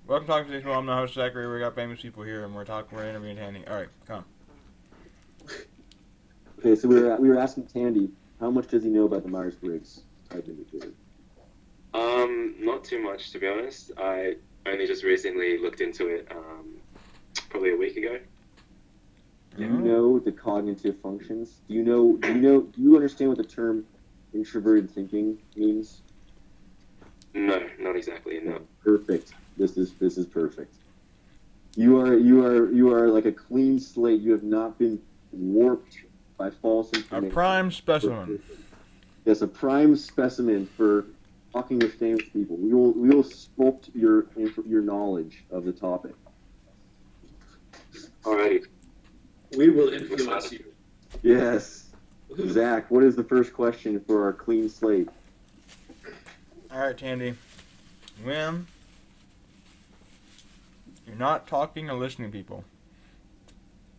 Welcome to Talking to People. I'm the host, Zachary. We got famous people here, and we're interviewing Tandy. All right, come. Okay, so we were asking Tandy, how much does he know about the Myers-Briggs type indicator? Not too much to be honest. I only just recently looked into it, probably a week ago. Do Yeah. you know the cognitive functions? Do you understand what the term introverted thinking means? No, not exactly. No. Perfect. This is perfect. You are like a clean slate. You have not been warped by false A information. prime specimen. Yes, a prime specimen for talking with famous people. We will sculpt your knowledge of the topic. Alrighty. We will influence you. Yes. Zach, what is the first question for our clean slate? All right, Tandy. When you're not talking or listening to people,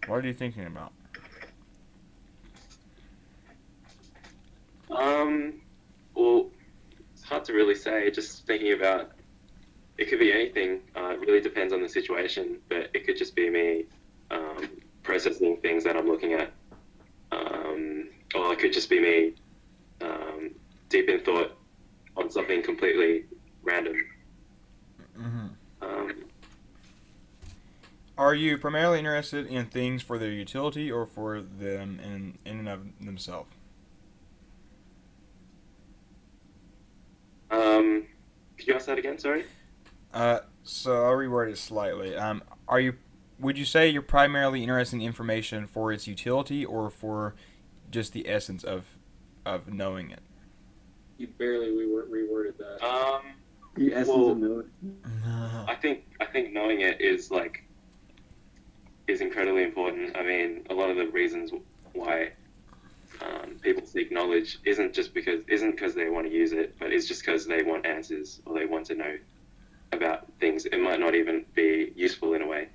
what are you thinking about? Well, it's hard to really say. Just thinking about it could be anything. It really depends on the situation, but it could just be me processing things that I'm looking at, or it could just be me deep in thought on something completely random. Mm-hmm. Um, Are you primarily interested in things for their utility or for them in and of themselves? could you ask that again? Sorry. So I'll reword it slightly. Are you? Would you say you're primarily interested in information for its utility or for just the essence of knowing it? You barely reworded that. The essence Well, of knowing. I think knowing it is incredibly important. I mean, a lot of the reasons why people seek knowledge isn't because they want to use it, but it's just because they want answers or they want to know about things. It might not even be useful in a way,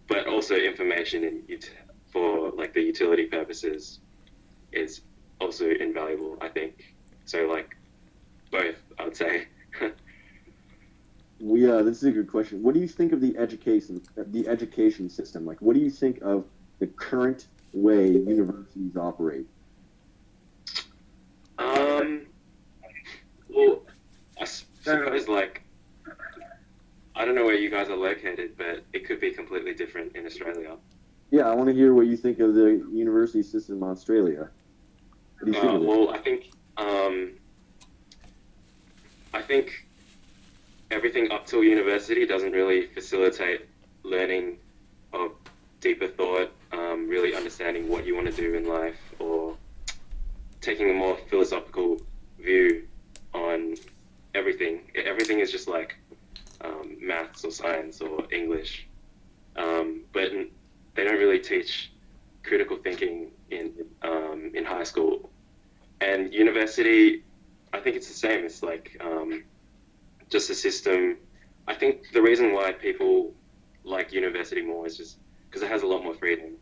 but also information for like the utility purposes is also invaluable. I think so. Like both, I would say. This is a good question. What do you think of the education system? Like, what do you think of the current way universities operate? Um, well, I suppose like I don't know where you guys are located, but it could be completely different in Australia. Yeah, I want to hear what you think of the university system in Australia. What do you think of it? Well, I think everything up till university doesn't really facilitate learning of deeper thought, really understanding what you want to do in life, or taking a more philosophical view on everything. Everything is just like maths or science or English, but they don't really teach critical thinking in high school and university. I think it's the same. It's like just a system. I think the reason why people like university more is just because it has a lot more freedom,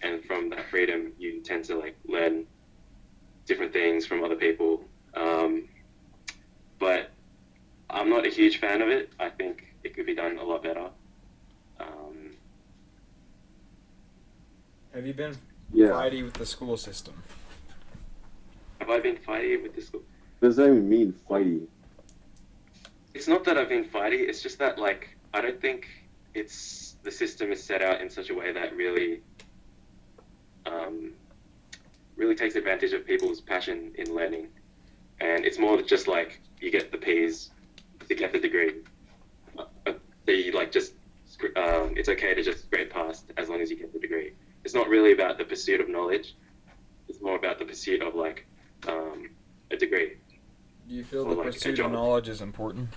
and from that freedom, you tend to like learn different things from other people. But I'm not a huge fan of it. I think it could be done a lot better. Um, Have you been Yeah. fighty with the school system? have I been fighty with this? What does that even mean, fighty? It's not that I've been fighty. It's just that like I don't think it's the system is set out in such a way that um, really takes advantage of people's passion in learning, and it's more just like you get the P's to get the degree. They like just it's okay to just scrape past as long as you get the degree. It's not really about the pursuit of knowledge. It's more about the pursuit of like a degree. Do you feel Or the like a pursuit of job. knowledge is important?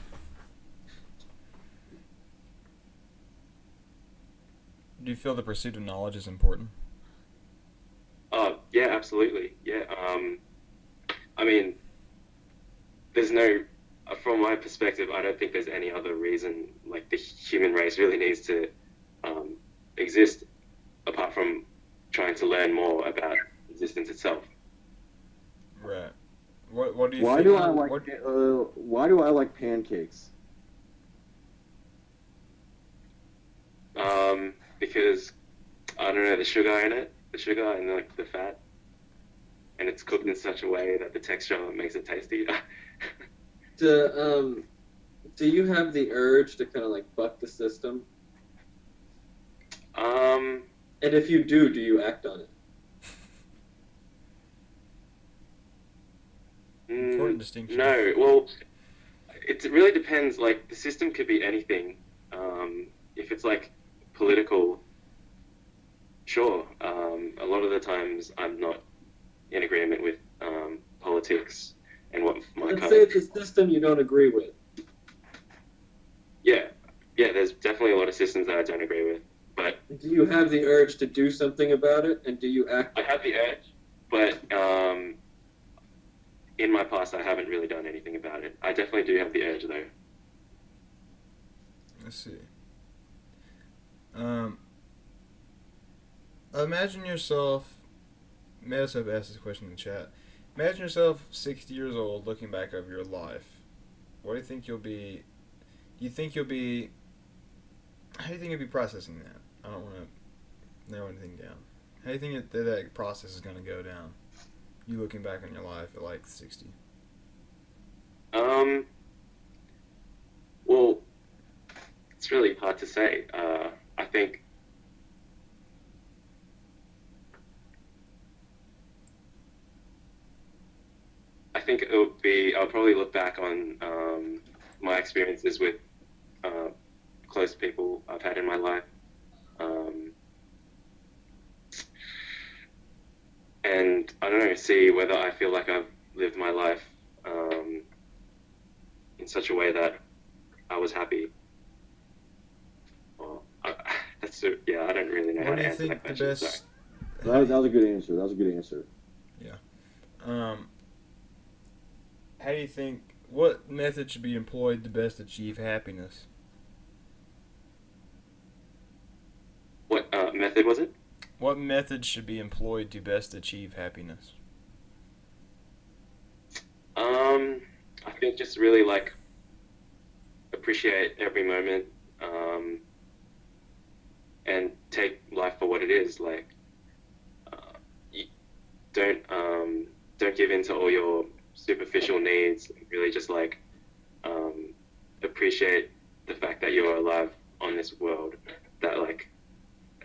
Do you feel the pursuit of knowledge is important? Yeah, absolutely. Yeah. I mean, there's no, from my perspective, I don't think there's any other reason like the human race really needs to um, exist apart from trying to learn more about existence itself. Right. What do you Why think? do I like What, why do I like pancakes? because I don't know, the sugar in it, the sugar and like the fat, and it's cooked in such a way that the texture makes it tasty. Do you have the urge to kind of like buck the system? um, And if you do you act on it? Important distinction. No, well, it really depends. Like the system could be anything. If it's like political, sure. A lot of the times I'm not in agreement with politics and what my Let's kind say of it's a system you don't agree with. yeah, yeah. There's definitely a lot of systems that I don't agree with, but Do you have the urge to do something about it, and do you act? I have the urge. But in my past, I haven't really done anything about it. I definitely do have the urge, though. Let's see. Imagine yourself. Metasoap asked this question in the chat. Imagine yourself 60 years old, looking back over your life. What do you think you'll be? Do you think you'll be? How do you think you'll be processing that? I don't want to narrow anything down. How do you think that process is going to go down? You looking back on your life at like 60. Well, it's really hard to say. I think it would be. I'll probably look back on my experiences with close people I've had in my life, and I don't know, see whether I feel like I've lived my life in such a way that I was happy. Well, yeah, I don't really know how What do to you answer think that the question. best? That was a good answer. That was a good answer. How do you think? What method should be employed to best achieve happiness? What method was it? What method should be employed to best achieve happiness? I think just really like appreciate every moment, and take life for what it is. Like, you don't give in to all your superficial needs. Really, just like appreciate the fact that you're alive on this world. That like,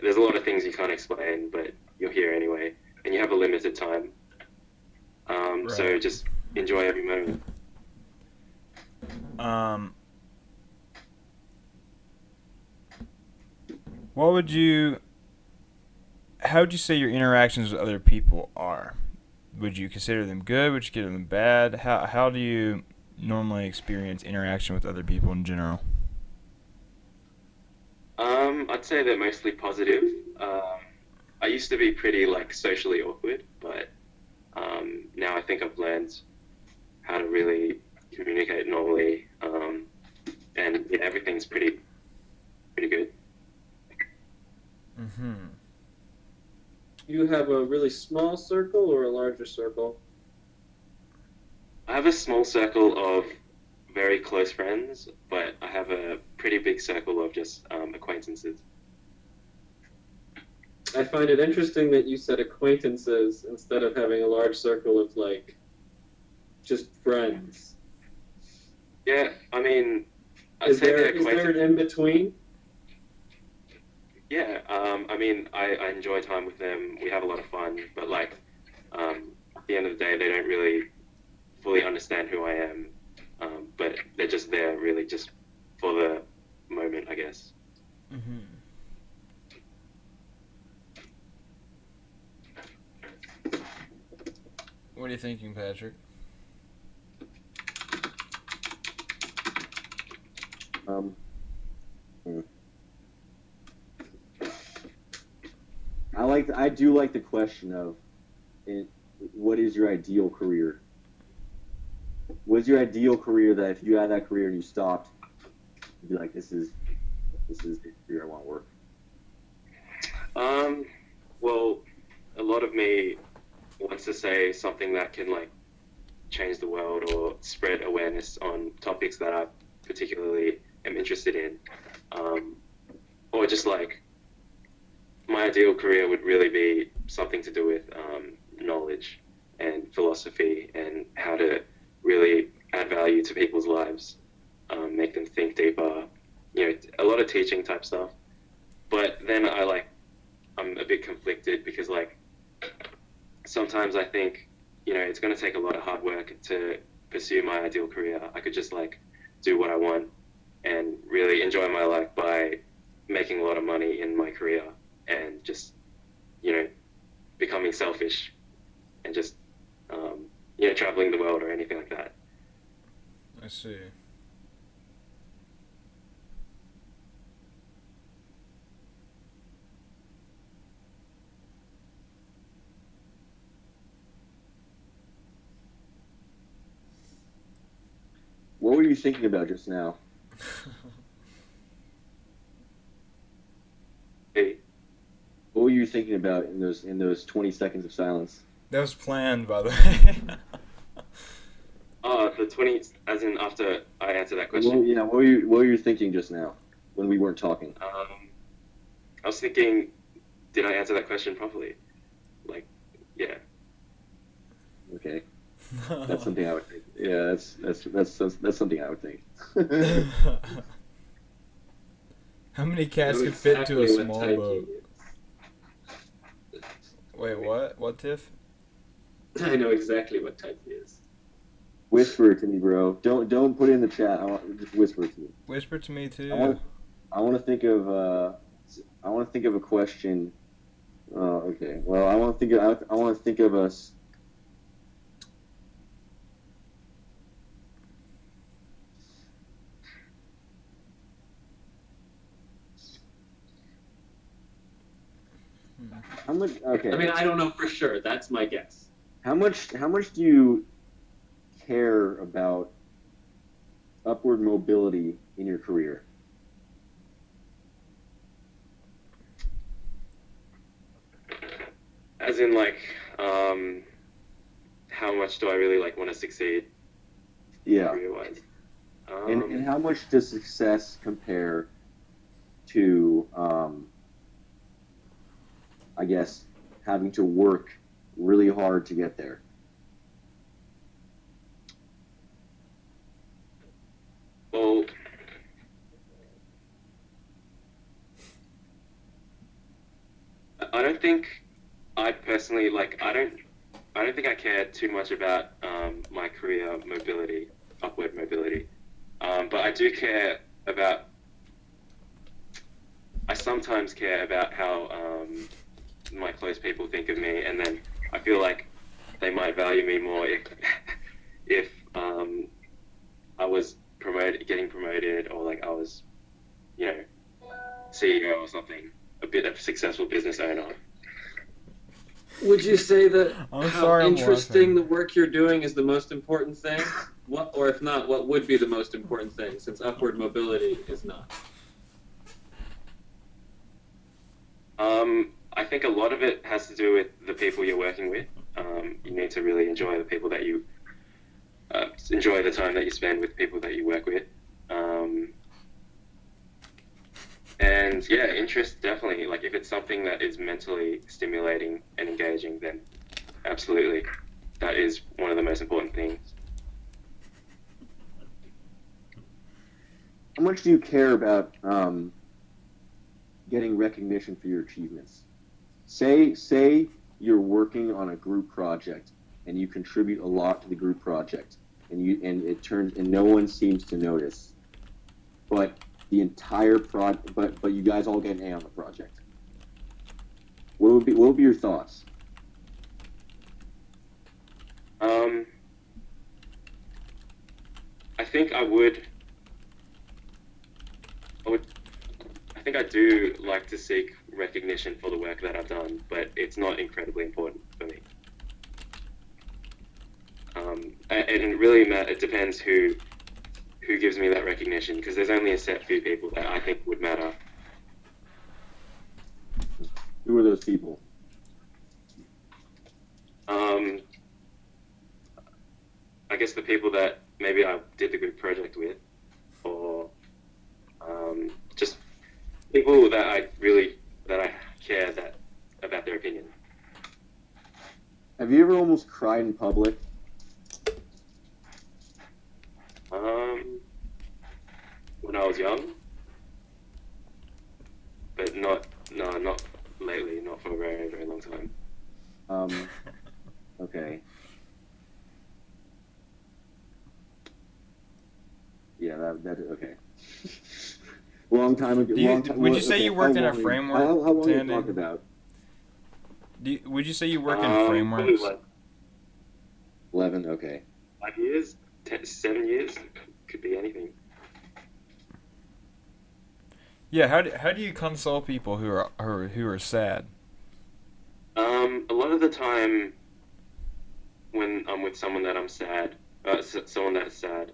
there's a lot of things you can't explain, but you're here anyway, and you have a limited time. So Right. just enjoy every moment. What would you? How would you say your interactions with other people are? Would you consider them good? Would you consider them bad? How do you normally experience interaction with other people in general? I'd say they're mostly positive. I used to be pretty like socially awkward, but now I think I've learned how to really communicate normally, and yeah, everything's pretty good. Mm-hmm. You have a really small circle or a larger circle? I have a small circle of very close friends, but I have a pretty big circle of just acquaintances. I find it interesting that you said acquaintances instead of having a large circle of like just friends. Yeah, I mean, I'd Is say there they're is there an in between? Yeah, I mean, I enjoy time with them. We have a lot of fun, but like, at the end of the day, they don't really fully understand who I am. But they're just there, really, just for the moment, I guess. Mm-hmm. What are you thinking, Patrick? I do like the question of, what is your ideal career? What's your ideal career that if you had that career and you stopped, you'd be like, this is the career I want to work. Well, a lot of me wants to say something that can like change the world or spread awareness on topics that I particularly am interested in, or just like my ideal career would really be something to do with knowledge and philosophy and how to really add value to people's lives, make them think deeper, a lot of teaching type stuff. But then I'm a bit conflicted because sometimes I think, it's going to take a lot of hard work to pursue my ideal career. I could just do what I want and really enjoy my life by making a lot of money in my career and just, becoming selfish and just, traveling the world or anything like that. I see. What were you thinking about just now? Hey, What were you thinking about in those 20 seconds of silence? That was planned, by the way. the 20, as in after I answer that What, question. yeah, what were you thinking just now when we weren't talking? I was thinking, did I answer that question properly? Yeah. Okay, that's something I would think. Yeah, that's something I would think. How many cats Know could fit into a exactly what small type boat? he is. Wait, what? What, Tiff? I know exactly what type he is. Whisper to me, bro. Don't put it in the chat. Just whisper to me. Whisper to me too. I want to think of a question. Okay. Well, I want to think of us. How much? Okay. I mean, I don't know for sure. That's my guess. How much do you care about upward mobility in your career? As in, how much do I really want to succeed Yeah. career-wise? And how much does success compare to, I guess, having to work really hard to get there? Well, I don't think I personally I don't think I care too much about my career mobility, upward mobility. But I do care about. I sometimes care about how my close people think of me, and then I feel like they might value me more if I was getting promoted, or I was, CEO or something, a bit of a successful business owner. Would you say that I'm how sorry, I'm interesting laughing. the work you're doing is the most important thing? What, or if not, what would be the most important thing, since upward mobility is not? I think a lot of it has to do with the people you're working with. You need to really enjoy the people that you enjoy the time that you spend with people that you work with. And yeah, interest definitely. If it's something that is mentally stimulating and engaging, then absolutely, that is one of the most important things. How much do you care about getting recognition for your achievements? Say you're working on a group project and you contribute a lot to the group project, and no one seems to notice, but the entire but you guys all get an A on the project. What would be your thoughts? I think I would. I think I do like to seek recognition for the work that I've done, but it's not incredibly important for me. And it really it depends who gives me that recognition, because there's only a set few people that I think would matter. Who are those people? I guess the people that maybe I did the group project with, or just people that I care that about their opinion. Have you ever almost cried in public? When I was young, but not lately, not for a very, very long time. Okay. Yeah, that okay. Long time ago. Would you say you worked in a framework? How long are you Tandy? talking about? Would you say you work in Probably frameworks? like 11. Okay. 5 years, 7 years, could be anything. Yeah. How do you console people who are sad? A lot of the time, when I'm with someone that I'm sad, someone that is sad,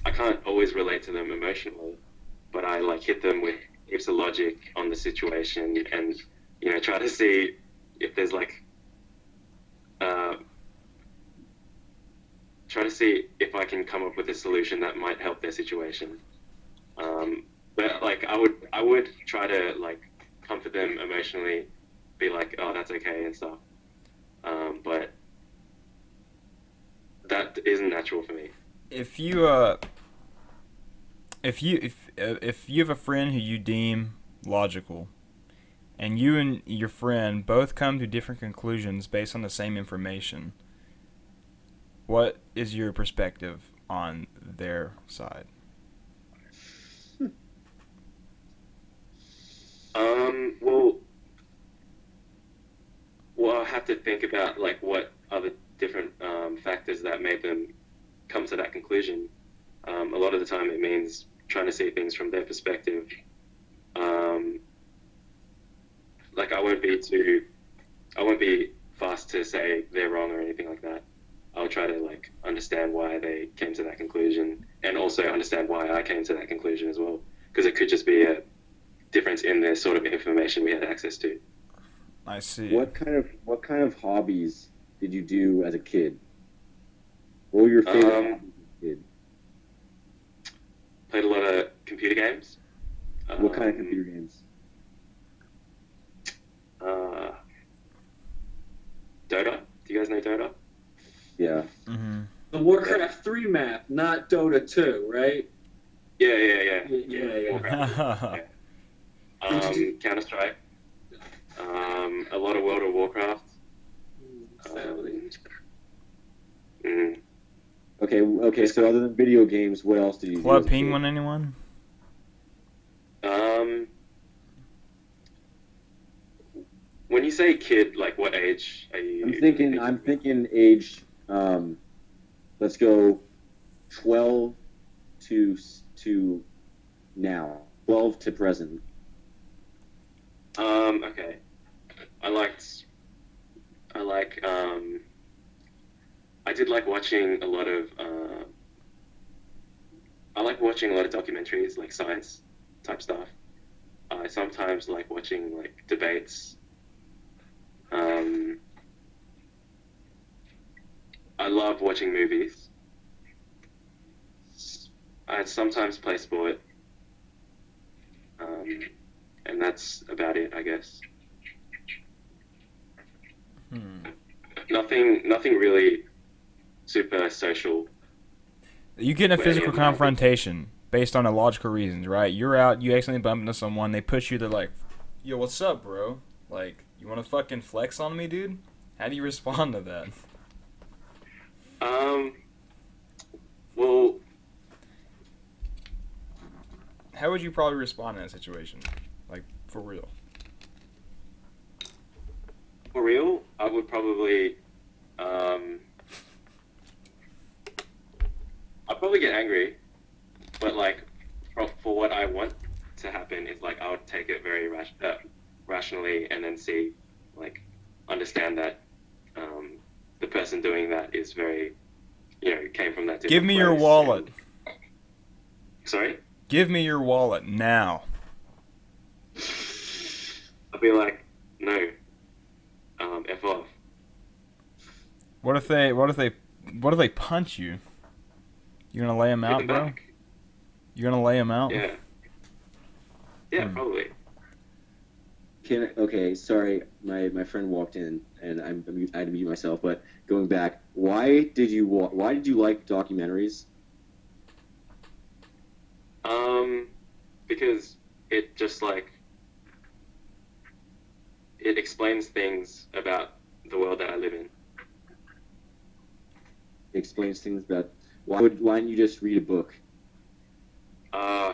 I can't always relate to them emotionally, but I like hit them with heaps of logic on the situation, and try to see if there's like, try to see if I can come up with a solution that might help their situation. But like I would try to like comfort them emotionally, be like, oh, that's okay and stuff. But that isn't natural for me. If you if you have a friend who you deem logical, and you and your friend both come to different conclusions based on the same information, what is your perspective on their side? Well, I have to think about like what are the different factors that made them come to that conclusion. A lot of the time, it means trying to see things from their perspective. Like I won't be fast to say they're wrong or anything like that. I'll try to like understand why they came to that conclusion, and also understand why I came to that conclusion as well, because it could just be a difference in the sort of information we had access to. I see. What kind of hobbies did you do as a kid? What were your favorite hobbies as a kid? Played a lot of computer games. What kind of computer games? Dota. Do you guys know Dota? Yeah. Mm-hmm. The Warcraft 3 map, not Dota 2, right? Yeah. Warcraft. Yeah. Counter-Strike. A lot of World of Warcraft. Okay. So other than video games, what else did you do? Club as a kid? Penguin, anyone? When you say kid, like what age are you? I'm thinking age. Let's go 12 to now. 12 to present. Okay. I did like watching a lot of documentaries, like science type stuff. I sometimes like watching like debates. I love watching movies. I sometimes play sport. And that's about it, I guess. Nothing really super social. You get in a physical confrontation based on illogical reasons, right? You're out, you accidentally bump into someone, they push you, they're like, yo, what's up, bro? Like, you want to fucking flex on me, dude? How do you respond to that? Well, how would you probably respond in that situation? Like, for real? for real, I would probably, I'd probably get angry, but like, for what I want to happen is like, I would take it very rationally, and then see, like, understand that the person doing that is very, came from that different Give me your place, wallet. and... Sorry? Give me your wallet now. I'd be like, no, F off. What if they punch you? You're gonna lay them Hit out, them bro? back. You're gonna lay them out? Yeah. Yeah, probably. Okay, sorry, my friend walked in and I had to mute myself. But going back, why did you like documentaries? Because it just like it explains things about the world that I live in. It explains things about why didn't you just read a book? Uh,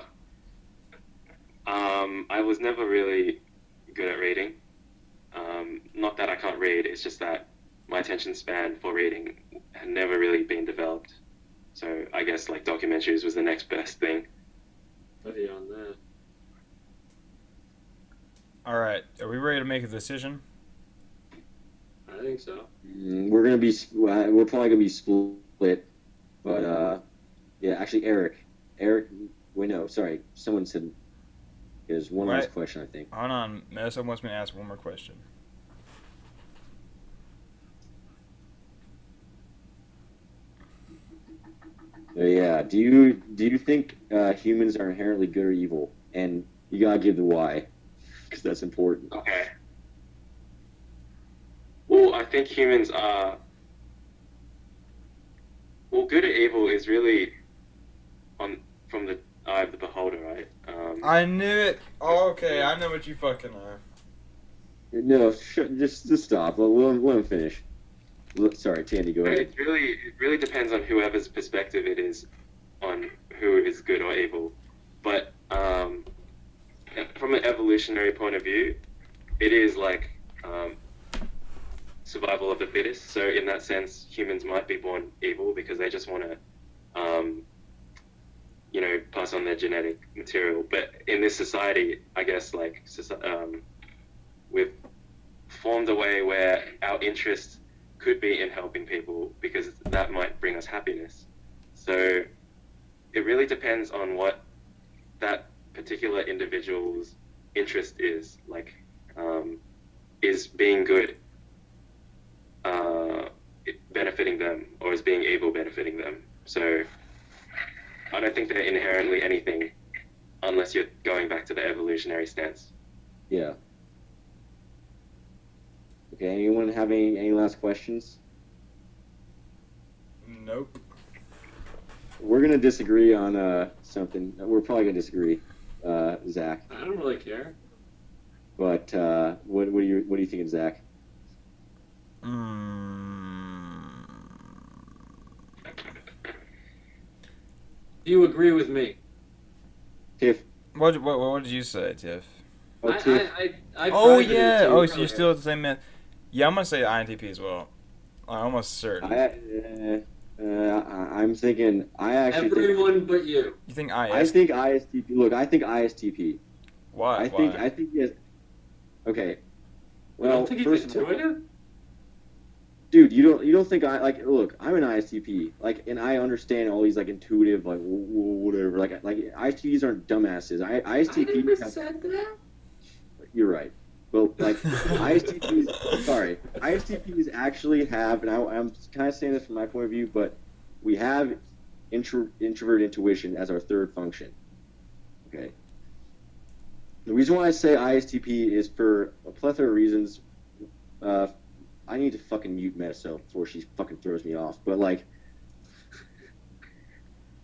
I was never really good at reading. Not that I can't read, it's just that my attention span for reading had never really been developed. So I guess like documentaries was the next best thing. Heavy on that. All right, are we ready to make a decision? I think so. We're probably gonna be split, but yeah, actually, Eric, wait, no, sorry, someone said there's one last Right. question, I think. Hold on, Metasoap wants me to ask one more question. Yeah, do you think humans are inherently good or evil? And you gotta give the why, because that's important. Okay. Well, I think humans are. Well, good or evil is really from the eye of the beholder, right? I knew it. Oh, okay, I know what you fucking are. No, just stop. Let him finish. Sorry, Tandy, go ahead. It really depends on whoever's perspective it is on who is good or evil. But from an evolutionary point of view, it is like survival of the fittest. So in that sense, humans might be born evil because they just want to, pass on their genetic material. But in this society, I guess we've formed a way where our interest could be in helping people because that might bring us happiness. So it really depends on what that particular individual's interest is. Like, is being good benefiting them, or is being evil benefiting them? So I don't think they're inherently anything unless you're going back to the evolutionary stance. Yeah. Okay. Anyone have any last questions? Nope. We're gonna disagree on something. We're probably gonna disagree, Zach. I don't really care. But what do you think of Zach? Do you agree with me? Tiff. What did you say, Tiff? Oh, Tiff. I Oh privated yeah. too Oh, so earlier. you're still at the same man. Yeah, I'm gonna say INTP as well. I'm almost certain. I'm thinking. I actually think. Everyone but you. You think I IS? think ISTP. Look, I think ISTP. Why? I think yes. Okay. I Well, don't think he's first of all, intuitive. dude, you don't think I like? Look, I'm an ISTP. Like, and I understand all these like intuitive, like whatever. Like ISTPs aren't dumbasses. I ISTPs never have, said that. you're right. But like ISTPs, sorry, ISTPs actually have, and I'm kind of saying this from my point of view, but we have introvert intuition as our third function. Okay. The reason why I say ISTP is for a plethora of reasons. I need to fucking mute Metasoap before she fucking throws me off. But like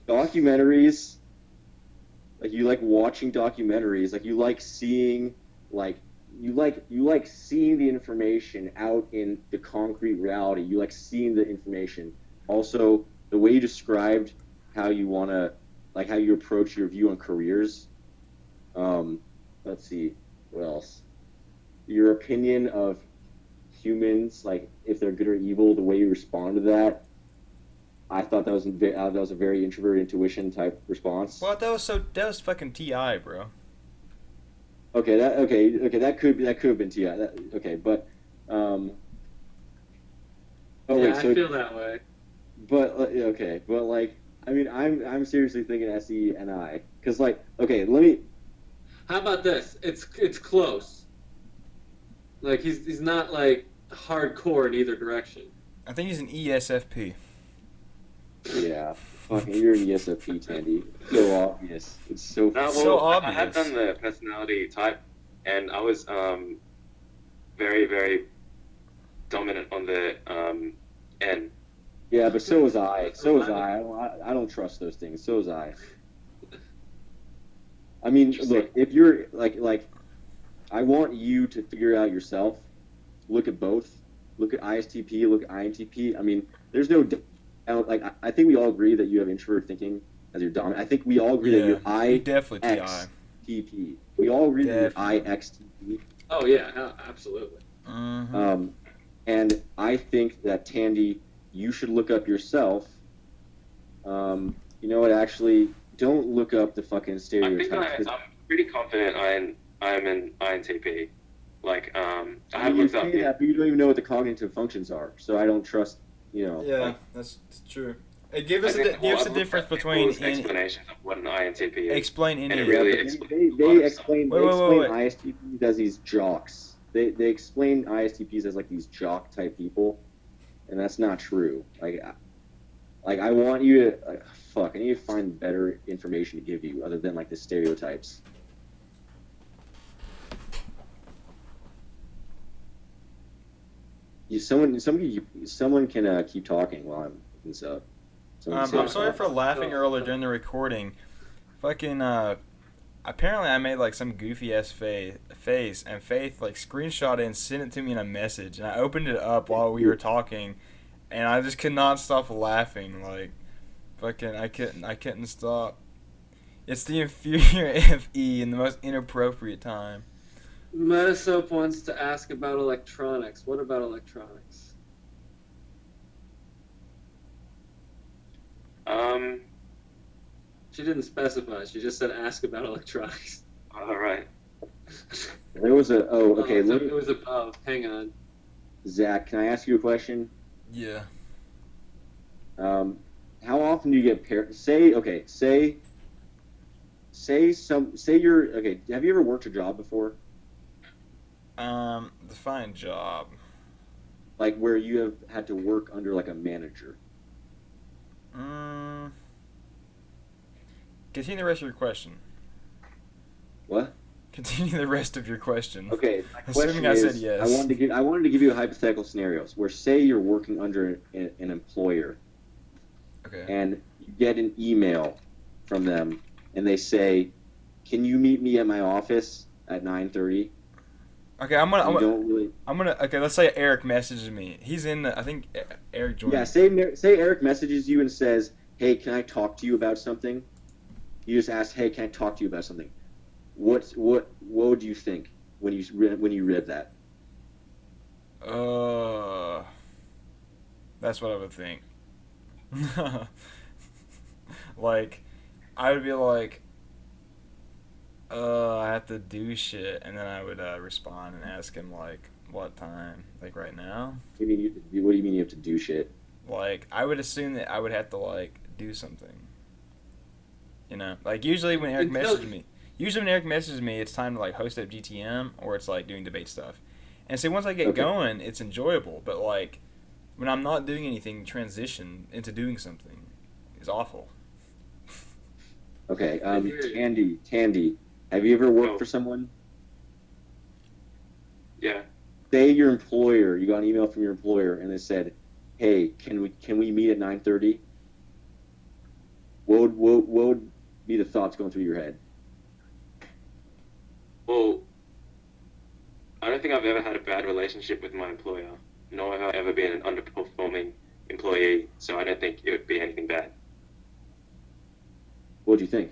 documentaries, like you like watching documentaries, like you like seeing like you like seeing the information out in the concrete reality. You like seeing the information. Also, the way you described how you want to, like how you approach your view on careers. Let's see, what else? Your opinion of humans, like if they're good or evil, the way you respond to that. I thought that was a very introverted intuition type response. Well, that was fucking TI, bro. Okay, that could have been Ti. Okay, but oh Yeah, wait, I so feel that way. but okay, but like I mean, I'm seriously thinking SE and I, because like okay, let me. How about this? It's close. Like he's not like hardcore in either direction. I think he's an ESFP. Yeah, fucking you're an ESFP, Tandy. So obvious. It's so. No, well, So I have obvious. done the personality type and I was very, very dominant on the N. Yeah, but so was I. So was I. I don't trust those things. So was I. I mean, look, if you're like, I want you to figure out yourself. Look at both. Look at ISTP. Look at INTP. I mean, there's no like. I think we all agree that you have introvert thinking as your dominant. I think we all agree that you're definitely IXTP. We all agree that you're IXTP. Oh yeah, absolutely. Mm-hmm. And I think that Tandy, you should look up yourself. You know what? Actually, don't look up the fucking stereotypes. I think I'm pretty confident I'm an INTP. Like, I have looked up. That, but you don't even know what the cognitive functions are, so I don't trust. You know. Yeah, like, that's true. Hey, give us a difference between explanations of what an INTP is. Explain any. And it really they explain wait. ISTPs as these jocks. They explain ISTPs as like these jock type people, and that's not true. Like I want you to I need to find better information to give you other than like the stereotypes. Someone can keep talking while I'm looking this up. I'm sorry for laughing earlier during the recording. Fucking apparently I made like some goofy ass face, and Faith like screenshot it and sent it to me in a message, and I opened it up while we were talking, and I just could not stop laughing. Like, fucking, I couldn't stop. It's the inferior FE in the most inappropriate time. Metasoap wants to ask about electronics. What about electronics? She didn't specify. She just said ask about electronics. All right. There was a okay. It was above. Hang on. Zach, can I ask you a question? Yeah. How often do you get paired? Say you're okay. Have you ever worked a job before? Define job. Like where you have had to work under like a manager. Continue the rest of your question. What? Continue the rest of your question. Okay. My Assuming question I is, said yes. I wanted to give you a hypothetical scenarios where say you're working under an employer. Okay. And you get an email from them, and they say, "Can you meet me at my office at 9:30?" Okay, okay, let's say Eric messages me. He's in I think Eric joined. Yeah, say Eric messages you and says, "Hey, can I talk to you about something?" You just ask, "Hey, can I talk to you about something?" What would you think when you read that? That's what I would think. Like, I would be like, I have to do shit, and then I would respond and ask him like, what time? Like right now? What do you mean you have to do shit? Like, I would assume that I would have to like do something. You know, like usually when Eric messages me, it's time to like host up GTM or it's like doing debate stuff. And so once I get going, it's enjoyable. But like when I'm not doing anything, transition into doing something is awful. Okay, Tandy, have you ever worked for someone? Yeah. Say your employer, you got an email from your employer, and they said, "Hey, can we meet at 9:30?" What would be the thoughts going through your head? Well, I don't think I've ever had a bad relationship with my employer, nor have I ever been an underperforming employee, so I don't think it would be anything bad. What do you think?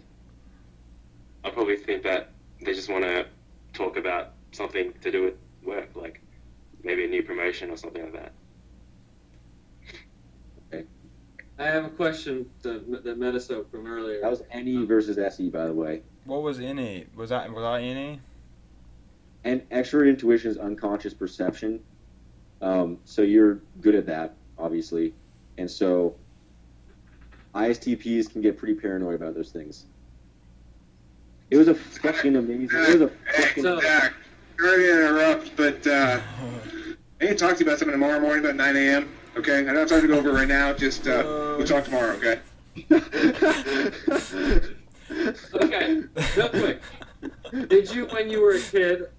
I probably think that they just want to talk about something to do with work, like maybe a new promotion or something like that. Okay. I have a question that Metasoap from earlier. That was NE versus SE, by the way. What was NE? Was I NE? And extrovert intuition is unconscious perception. So you're good at that, obviously. And so ISTPs can get pretty paranoid about those things. It was a fucking amazing. Zach, sorry to interrupt, but I need to talk to you about something tomorrow morning about 9 a.m. Okay, I don't have time to go over it right now. Just we'll talk tomorrow. Okay. Okay, real quick. Did you, when you were a kid,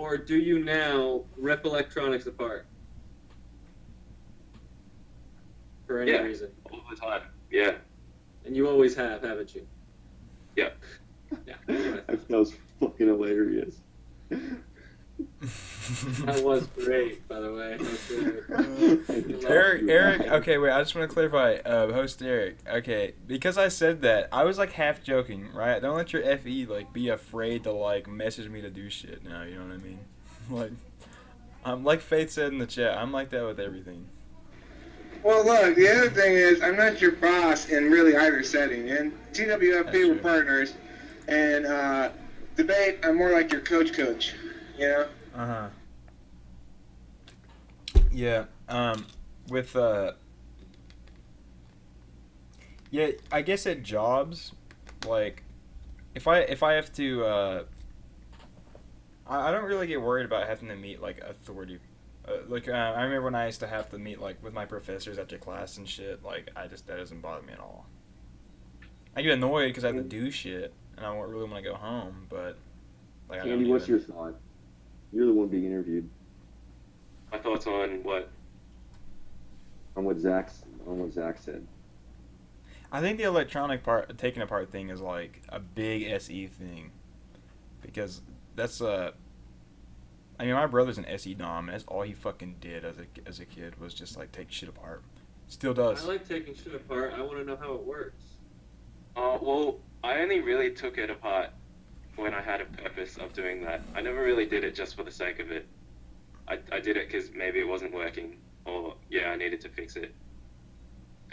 or do you now rip electronics apart? For any Yeah. reason. All the time. Yeah. And you always have, haven't you? Yeah. Yeah. That was fucking hilarious. That was great, by the way. That was great. Eric, okay, wait, I just want to clarify, host Eric, okay, because I said that, I was, like, half joking, right? Don't let your FE, like, be afraid to, like, message me to do shit now, you know what I mean? Like Faith said in the chat, I'm like that with everything. Well, look, the other thing is, I'm not your boss in really either setting. In TWFP, That's we're true. partners, and debate, I'm more like your coach, you know? Uh-huh. Yeah, with, yeah, I guess at jobs, like, if I have to, I don't really get worried about having to meet, like, authority. I remember when I used to have to meet, like, with my professors after class and shit, like, that doesn't bother me at all. I get annoyed because I have to do shit, and I don't really want to go home, but, like, Tandy, what's your thought? You're the one being interviewed. My thoughts on what? On what Zach said. I think the electronic part, taking apart thing is, like, a big SE thing, because that's, I mean, my brother's an SE dom, and that's all he fucking did as a kid was just, like, take shit apart. Still does. I like taking shit apart. I want to know how it works. Well, I only really took it apart when I had a purpose of doing that. I never really did it just for the sake of it. I did it because maybe it wasn't working, or I needed to fix it.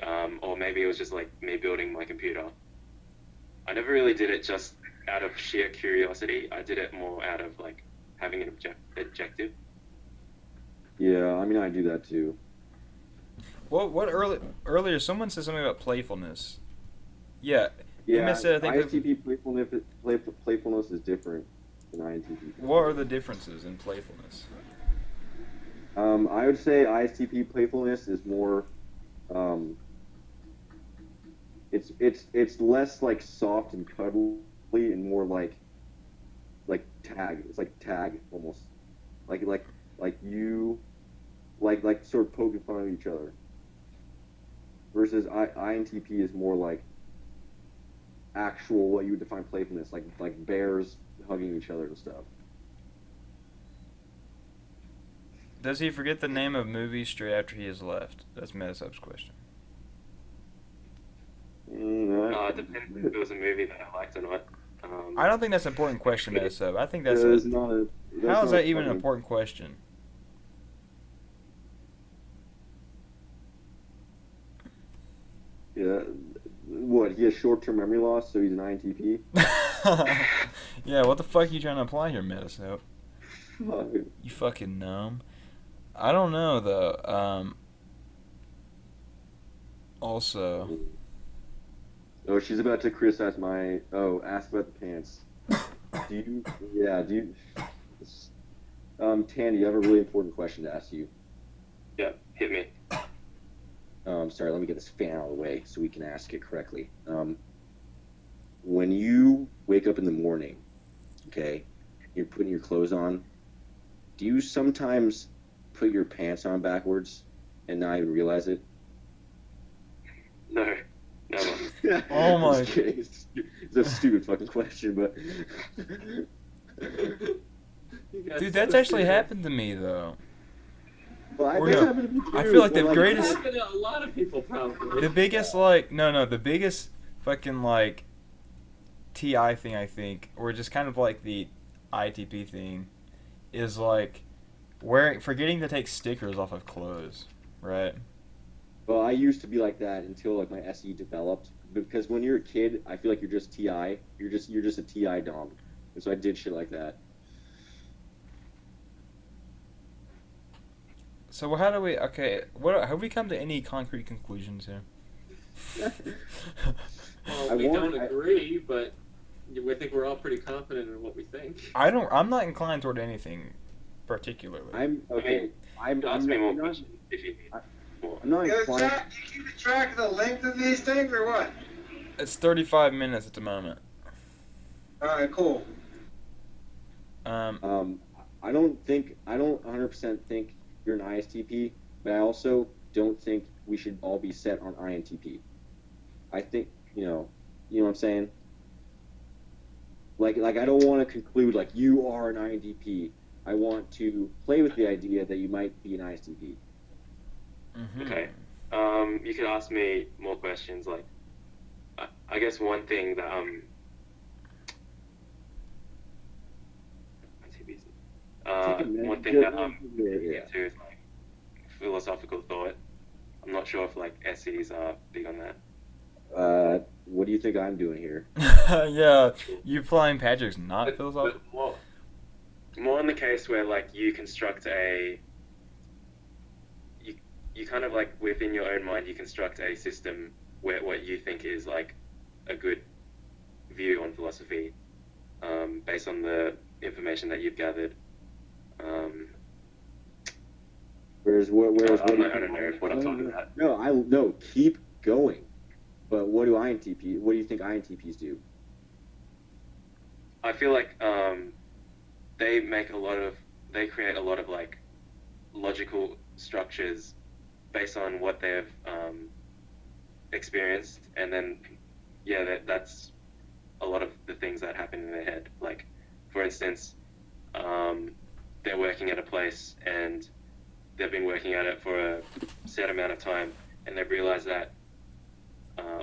Or maybe it was just like me building my computer. I never really did it just out of sheer curiosity. I did it more out of like having an objective. Yeah, I mean, I do that too. What earlier someone said something about playfulness. Yeah. Yeah, said, I think ISTP playfulness is different than INTP. What are the differences in playfulness? I would say ISTP playfulness is more, it's less like soft and cuddly and more like tag. It's like tag almost, like you, like sort of poking fun of each other. Versus INTP is more like actual what you would define playfulness, like bears hugging each other and stuff. Does he forget the name of movies straight after he has left? That's metasoap's question. It depends if it was a movie that I liked or not. I don't think that's an important question, metasoap. I think that's how is that even an important question? Yeah, what, he has short-term memory loss, so he's an INTP? Yeah, what the fuck are you trying to apply here, metasoap? You fucking numb. I don't know, though. Also... Oh, she's about to criticize ask about the pants. Tandy, I have a really important question to ask you. Yeah, hit me. Sorry, let me get this fan out of the way so we can ask it correctly. When you wake up in the morning, okay, you're putting your clothes on, do you sometimes put your pants on backwards and not even realize it? No, never. Oh my... It's a stupid fucking question, but... Dude, that's actually happened to me, though. Well, Or no, happened to me too, I feel like the but, greatest... It's happened to a lot of people, probably. The biggest, like... No, the biggest fucking, like... TI thing, I think, or just kind of like the ITP thing, is like forgetting to take stickers off of clothes, right? Well, I used to be like that until like my SE developed. Because when you're a kid, I feel like you're just TI. You're just a TI dom, and so I did shit like that. So how do we? Okay, what have we come to any concrete conclusions here? Well, we don't agree, but we think we're all pretty confident in what we think. I'm not inclined toward anything particularly. I'm okay. Ask me more questions if you need more. I'm not You inclined. keep track of the length of these things, or what? It's 35 minutes at the moment. All right, cool. I'm I don't 100% think you're an ISTP, but I also don't think we should all be set on INTP. I think, you know what I'm saying? Like I don't want to conclude like you are an INTP. I want to play with the idea that you might be an ISTP. Mm-hmm. Okay. You could ask me more questions. Like, I guess one thing that one thing that I'm into is like philosophical thought. I'm not sure if like SEs are big on that. What do you think I'm doing here? Yeah, you playing Patrick's not philosophical. But more in the case where like you construct you kind of like within your own mind you construct a system where what you think is like a good view on philosophy, based on the information that you've gathered. Whereas I don't know what I'm talking about. No, keep going. But what do you think INTPs do? I feel like they create a lot of like logical structures based on what they've experienced, and then that's a lot of the things that happen in their head. Like, for instance, they're working at a place and they've been working at it for a set amount of time, and they've realized that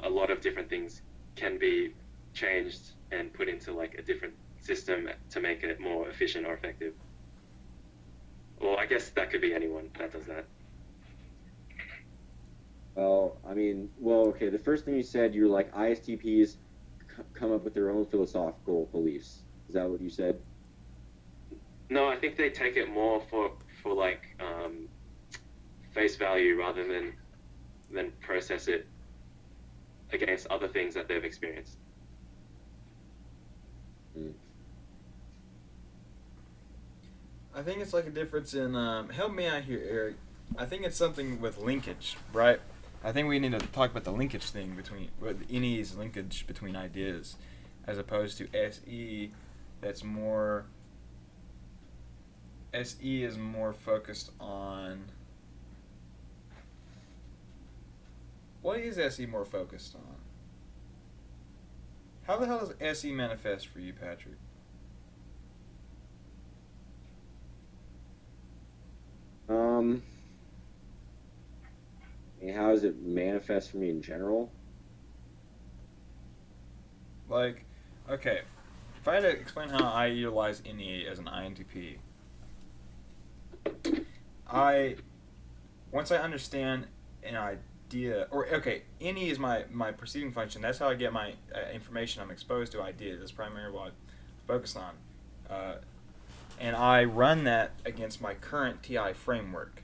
a lot of different things can be changed and put into like a different system to make it more efficient or effective. Well, I guess that could be anyone that does that. Well, okay. The first thing you said, you're like ISTPs come up with their own philosophical beliefs. Is that what you said? No, I think they take it more for like face value rather than process it against other things that they've experienced. I think it's like a difference in help me out here, Eric. I think it's something with linkage, right? I think we need to talk about the linkage thing between NE's linkage between ideas, as opposed to SE. SE is more focused on. What is SE more focused on? How the hell does SE manifest for you, Patrick? How does it manifest for me in general? Like, okay, if I had to explain how I utilize NE as an INTP, once I understand an idea, NE is my perceiving function. That's how I get my information. I'm exposed to ideas. That's primarily what I focus on. And I run that against my current TI framework,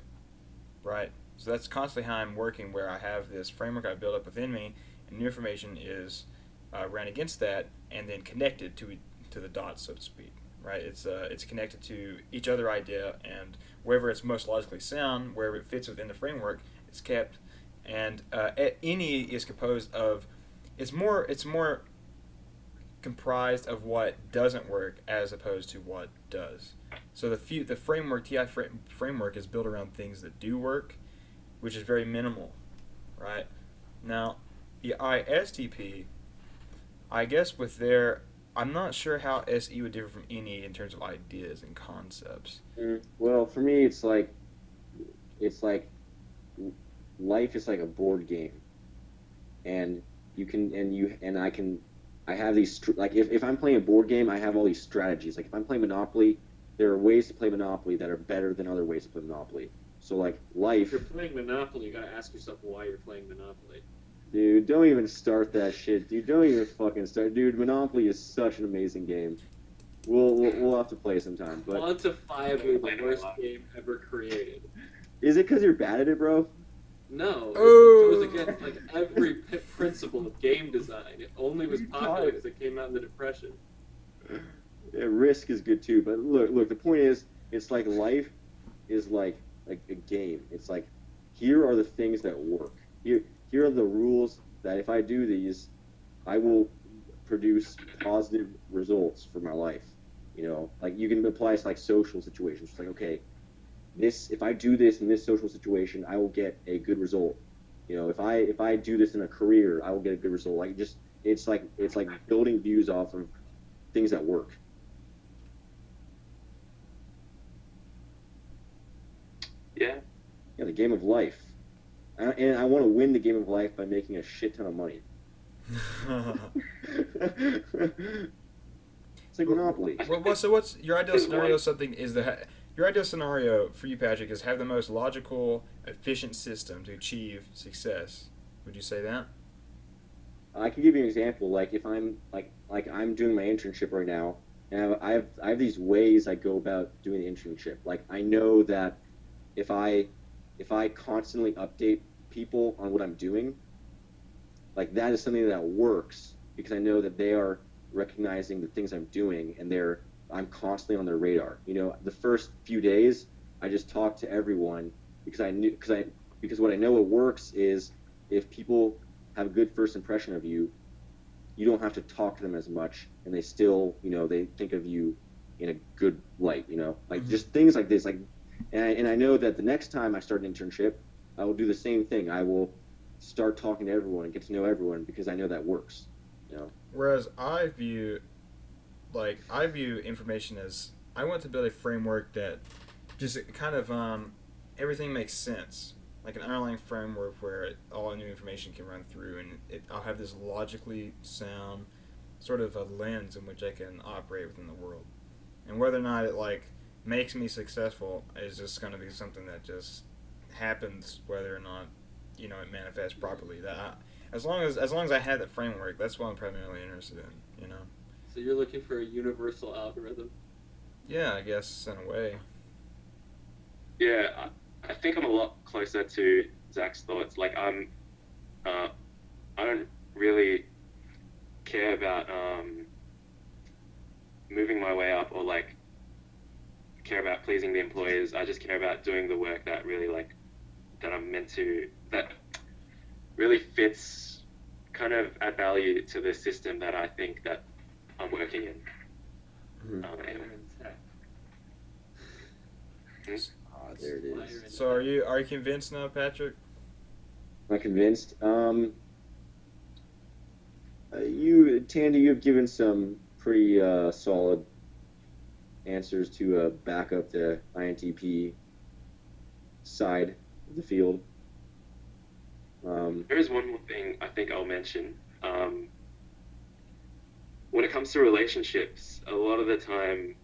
right? So that's constantly how I'm working, where I have this framework I built up within me, and new information is ran against that, and then connected to the dots, so to speak, right? It's connected to each other idea, and wherever it's most logically sound, wherever it fits within the framework, it's kept. And NE is composed of, it's more comprised of what doesn't work as opposed to what does. So the framework, TI framework, is built around things that do work, which is very minimal, right? Now, the ISTP, I guess I'm not sure how SE would differ from NE in terms of ideas and concepts. Well, for me, it's like life is like a board game, and I have these, like, if I'm playing a board game, I have all these strategies. Like, if I'm playing Monopoly, there are ways to play Monopoly that are better than other ways to play Monopoly. So, like, life... If you're playing Monopoly, you gotta ask yourself why you're playing Monopoly. Dude, don't even start that shit. Dude, don't even fucking start. Dude, Monopoly is such an amazing game. We'll have to play sometime. But quantifiably the worst game ever created. Is it because you're bad at it, bro? No, Oh. it goes against like every principle of game design. It only was popular because it came out in the Depression. Yeah, Risk is good too, but look. The point is, it's like life is like a game. It's like, here are the things that work. Here are the rules that if I do these, I will produce positive results for my life. You know, like you can apply it to like social situations. It's like, okay, this if I do this in this social situation, I will get a good result. You know, if I do this in a career, I will get a good result. Like just it's like building views off of things that work. Yeah. Yeah, the game of life. And I want to win the game of life by making a shit ton of money. It's like Monopoly. So what's your ideal Is scenario? one- Something is your ideal scenario for you, Patrick, is have the most logical, efficient system to achieve success. Would you say that? I can give you an example. Like if I'm like I'm doing my internship right now, and I have these ways I go about doing the internship. Like I know that if I constantly update people on what I'm doing, like that is something that works because I know that they are recognizing the things I'm doing and I'm constantly on their radar. You know, the first few days I just talk to everyone because what I know what works is if people have a good first impression of you, you don't have to talk to them as much and they still, you know, they think of you in a good light, you know, like just things like this, like, and I know that the next time I start an internship, I will do the same thing. I will start talking to everyone and get to know everyone because I know that works, you know. Whereas I view information as I want to build a framework that just kind of everything makes sense, like an underlying framework where all new information can run through, and I'll have this logically sound sort of a lens in which I can operate within the world, and whether or not it like makes me successful is just going to be something that just happens, whether or not it manifests properly. As long as I have that framework, that's what I'm primarily interested in. So you're looking for a universal algorithm. Yeah, I guess in a way. Yeah, I think I'm a lot closer to Zach's thoughts. Like I don't really care about moving my way up or like care about pleasing the employers. I just care about doing the work that really that I'm meant to, that really fits, kind of add value to the system that I think that I'm working in. Anyway. There it is. So are you convinced now, Patrick? Am I convinced? Tandy, you have given some pretty solid answers to back up the INTP side of the field. There is one more thing I think I'll mention. When it comes to relationships, a lot of the time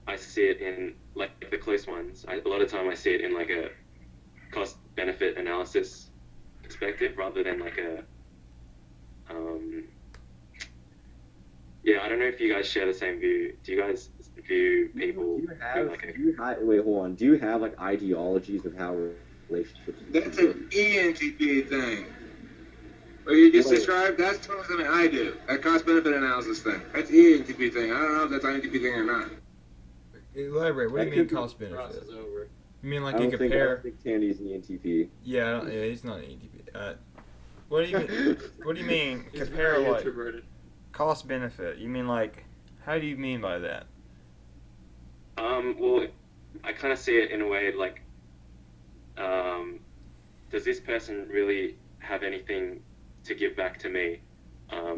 I see it in, like the close ones, a lot of the time I see it in like a cost-benefit analysis perspective rather than like a, I don't know if you guys share the same view. Do you guys view people wait, hold on. Do you have like ideologies of how relationships That's work? an ENTP thing. What you just described, that's totally something I do. That cost-benefit analysis thing. That's ENTP thing. I don't know if that's INTP thing or not. Elaborate. What do you mean cost benefit? Over. You mean like I you don't compare? think Tandy's an ENTP. Yeah, he's not an ENTP. What do you mean? What do you mean He's compare very like introverted. cost benefit? You mean like how do you mean by that? Well, I kind of see it in a way like, does this person really have anything to give back to me? I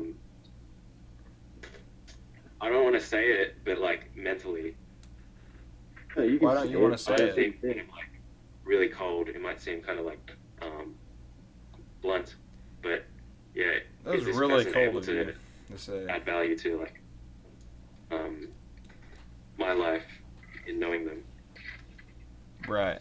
don't want to say it, but like mentally. No, you Why don't you want to say I don't it? think I'm like really cold. It might seem kind of like blunt, but yeah, That was is this really person cold able of to you to say. add value to like my life in knowing them? Right.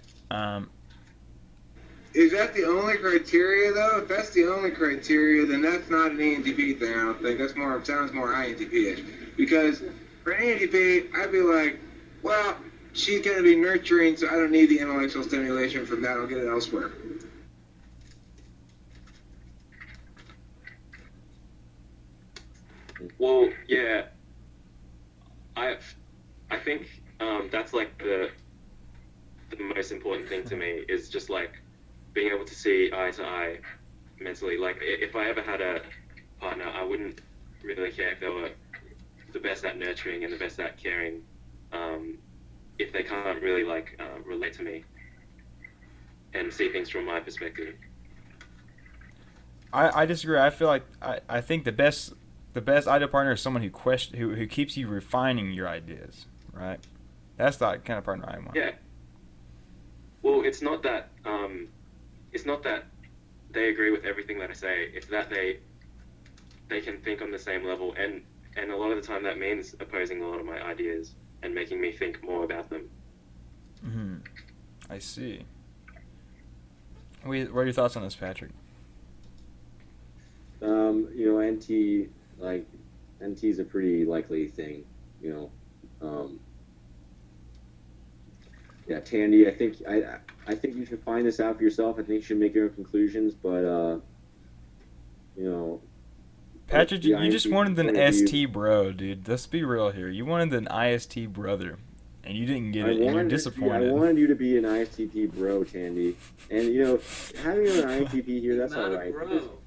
Is that the only criteria, though? If that's the only criteria, then that's not an ENTP thing, I don't think. Sounds more INTP-ish. Because for an ENTP, I'd be like, well, she's going to be nurturing, so I don't need the intellectual stimulation from that. I'll get it elsewhere. Well, yeah, I think that's like the most important thing to me is just like being able to see eye to eye mentally. Like if I ever had a partner, I wouldn't really care if they were the best at nurturing and the best at caring if they can't really like relate to me and see things from my perspective. I disagree. I feel like I think the best ideal partner is someone who keeps you refining your ideas, right? That's the kind of partner I want. Yeah. Well, it's not that they agree with everything that I say. It's that they can think on the same level, and a lot of the time that means opposing a lot of my ideas and making me think more about them. Mm-hmm. I see. What are your thoughts on this, Patrick? NT is a pretty likely thing, yeah, Tandy, I think you should find this out for yourself. I think you should make your own conclusions, but Patrick, you just wanted an INTP ST bro, dude. Let's be real here. You wanted an IST brother, and you didn't get it, and you're disappointed. I wanted you to be an ISTP bro, Tandy, and having an INTP here, that's all right.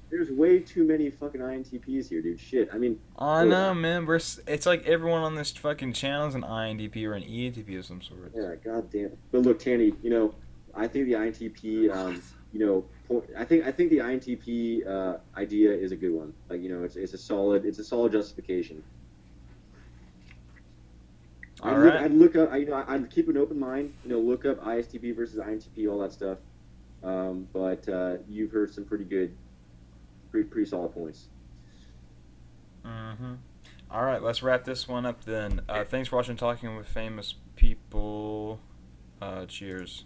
There's way too many fucking INTPs here, dude. Shit. I mean. I know, man. It's like everyone on this fucking channel is an INTP or an ENTP of some sort. Yeah, goddamn. But look, Tandy. I think the INTP. I think the INTP idea is a good one. Like, it's a solid justification. I'd look up. I'd keep an open mind. Look up ISTP versus INTP, all that stuff. But you've heard some pretty solid points. Mm-hmm. All right, let's wrap this one up then. Thanks for watching Talking with Famous People. Cheers.